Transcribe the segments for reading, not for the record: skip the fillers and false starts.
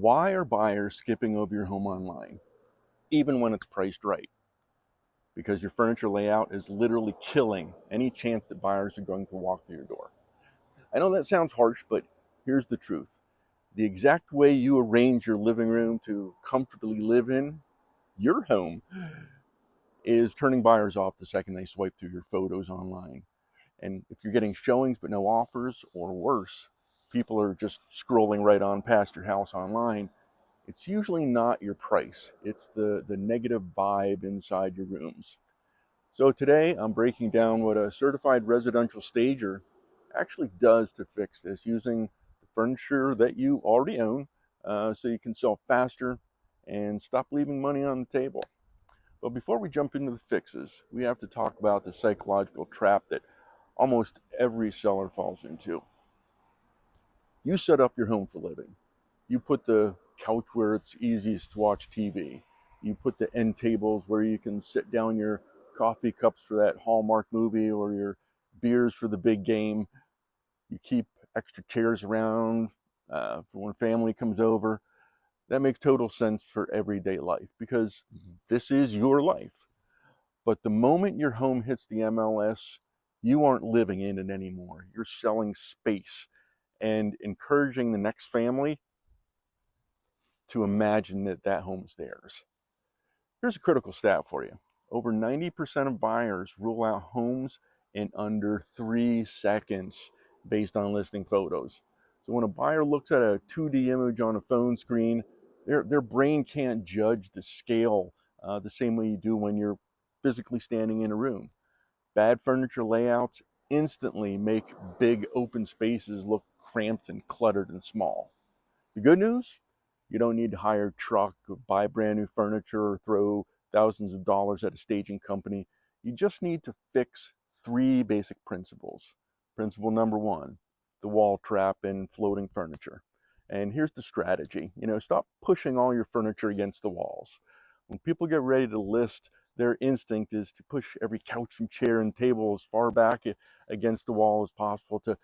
Why are buyers skipping over your home online, even when it's priced right? Because your furniture layout is literally killing any chance that buyers are going to walk through your door. I know that sounds harsh, but here's the truth. The exact way you arrange your living room to comfortably live in your home is turning buyers off the second they swipe through your photos online. And if you're getting showings but no offers, or worse, people are just scrolling right on past your house online, it's usually not your price. It's the negative vibe inside your rooms. So today I'm breaking down what a certified residential stager actually does to fix this using the furniture that you already own, so you can sell faster and stop leaving money on the table. But before we jump into the fixes, we have to talk about the psychological trap that almost every seller falls into. You set up your home for living. You put the couch where it's easiest to watch TV. You put the end tables where you can sit down your coffee cups for that Hallmark movie or your beers for the big game. You keep extra chairs around for when family comes over. That makes total sense for everyday life because this is your life. But the moment your home hits the MLS, you aren't living in it anymore. You're selling space and encouraging the next family to imagine that that home's theirs. Here's a critical stat for you. Over 90% of buyers rule out homes in under 3 seconds based on listing photos. So when a buyer looks at a 2D image on a phone screen, their brain can't judge the scale the same way you do when you're physically standing in a room. Bad furniture layouts instantly make big open spaces look cramped and cluttered and small. The good news? You don't need to hire a truck or buy brand new furniture or throw thousands of dollars at a staging company. You just need to fix 3 basic principles. Principle number 1, the wall trap in floating furniture. And here's the strategy. Stop pushing all your furniture against the walls. When people get ready to list, their instinct is to push every couch and chair and table as far back against the wall as possible to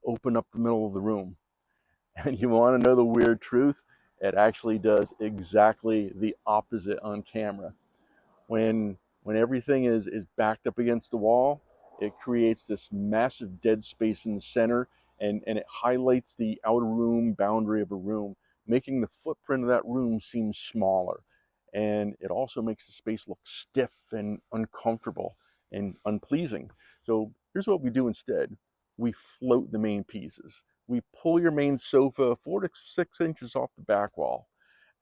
open up the middle of the room. And you want to know the weird truth? It actually does exactly the opposite on camera. When everything is backed up against the wall, it creates this massive dead space in the center, and it highlights the outer room boundary of a room, making the footprint of that room seem smaller. And it also makes the space look stiff and uncomfortable and unpleasing. So here's what we do instead. We float the main pieces. We pull your main sofa 4 to 6 inches off the back wall,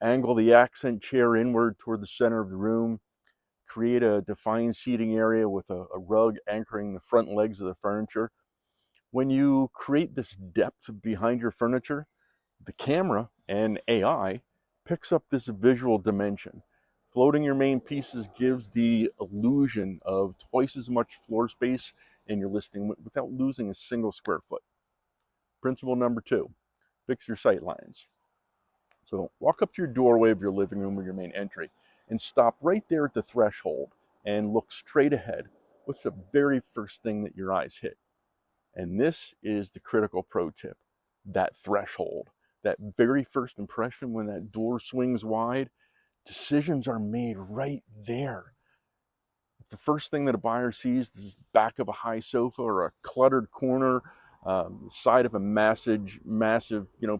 angle the accent chair inward toward the center of the room, create a defined seating area with a rug anchoring the front legs of the furniture. When you create this depth behind your furniture, the camera and AI picks up this visual dimension. Floating your main pieces gives the illusion of twice as much floor space in your listing without losing a single square foot. Principle number 2, fix your sight lines. So walk up to your doorway of your living room or your main entry and stop right there at the threshold and look straight ahead. What's the very first thing that your eyes hit? And this is the critical pro tip, that threshold, that very first impression when that door swings wide. Decisions are made right there. If the first thing that a buyer sees is the back of a high sofa or a cluttered corner, the side of a massive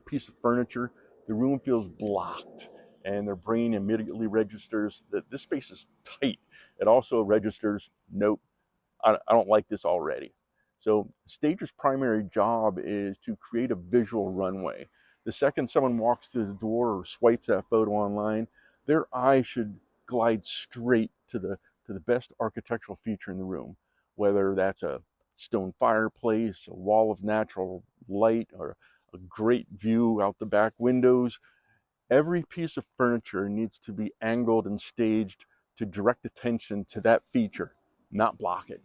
piece of furniture, the room feels blocked, and their brain immediately registers that this space is tight. It also registers, nope, I don't like this already. So stager's primary job is to create a visual runway. The second someone walks through the door or swipes that photo online, their eye should glide straight to the best architectural feature in the room, whether that's a stone fireplace, a wall of natural light, or a great view out the back windows. Every piece of furniture needs to be angled and staged to direct attention to that feature, not block it.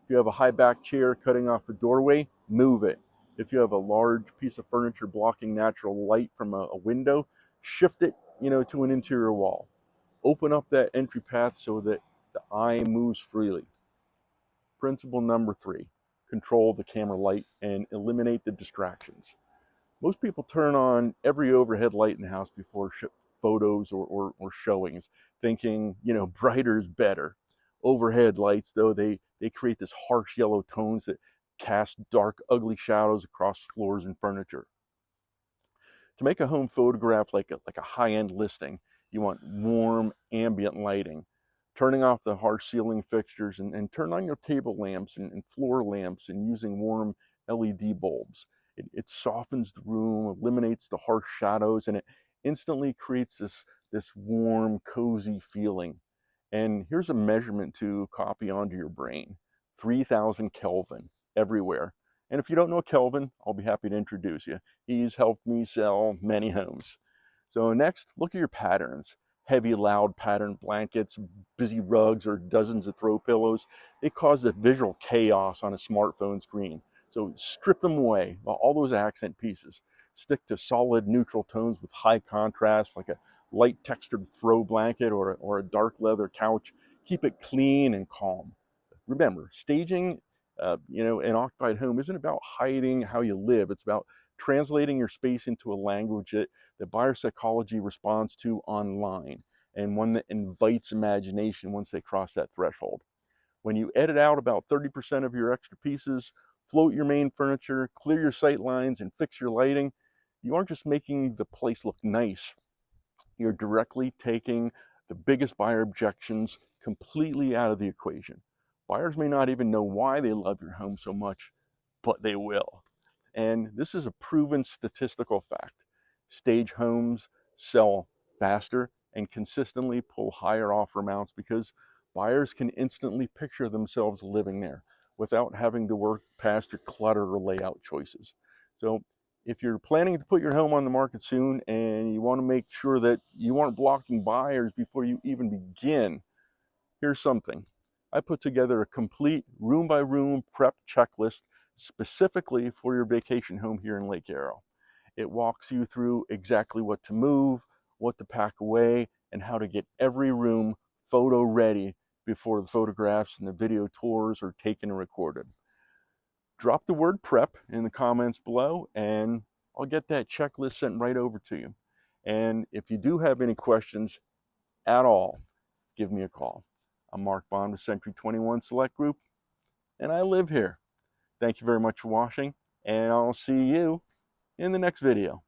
If you have a high back chair cutting off a doorway, move it. If you have a large piece of furniture blocking natural light from a window, shift it, to an interior wall. Open up that entry path so that the eye moves freely. Principle number 3, control the camera light and eliminate the distractions. Most people turn on every overhead light in the house before photos or showings, thinking, you know, brighter is better. Overhead lights, though, they create this harsh yellow tones that cast dark, ugly shadows across floors and furniture. To make a home photograph like a high-end listing, you want warm, ambient lighting. Turning off the harsh ceiling fixtures and turn on your table lamps and floor lamps and using warm LED bulbs. It softens the room, eliminates the harsh shadows, and it instantly creates this warm, cozy feeling. And here's a measurement to copy onto your brain: 3,000 Kelvin everywhere. And if you don't know Kelvin, I'll be happy to introduce you. He's helped me sell many homes. So next, look at your patterns. Heavy, loud pattern blankets, busy rugs, or dozens of throw pillows. They cause a visual chaos on a smartphone screen. So strip them away, all those accent pieces. Stick to solid neutral tones with high contrast, like a light textured throw blanket or a dark leather couch. Keep it clean and calm. Remember, staging an occupied home isn't about hiding how you live. It's about translating your space into a language that buyer psychology responds to online, and one that invites imagination once they cross that threshold. When you edit out about 30% of your extra pieces, float your main furniture, clear your sight lines, and fix your lighting, you aren't just making the place look nice. You're directly taking the biggest buyer objections completely out of the equation. Buyers may not even know why they love your home so much, but they will. And this is a proven statistical fact. Stage homes sell faster and consistently pull higher offer amounts because buyers can instantly picture themselves living there without having to work past your clutter or layout choices. So if you're planning to put your home on the market soon and you want to make sure that you aren't blocking buyers before you even begin, here's something. I put together a complete room by room prep checklist specifically for your vacation home here in Lake Ariel. It walks you through exactly what to move, what to pack away, and how to get every room photo ready before the photographs and the video tours are taken and recorded. Drop the word prep in the comments below and I'll get that checklist sent right over to you. And if you do have any questions at all, give me a call. I'm Mark Bond with Century 21 Select Group, and I live here. Thank you very much for watching, and I'll see you in the next video.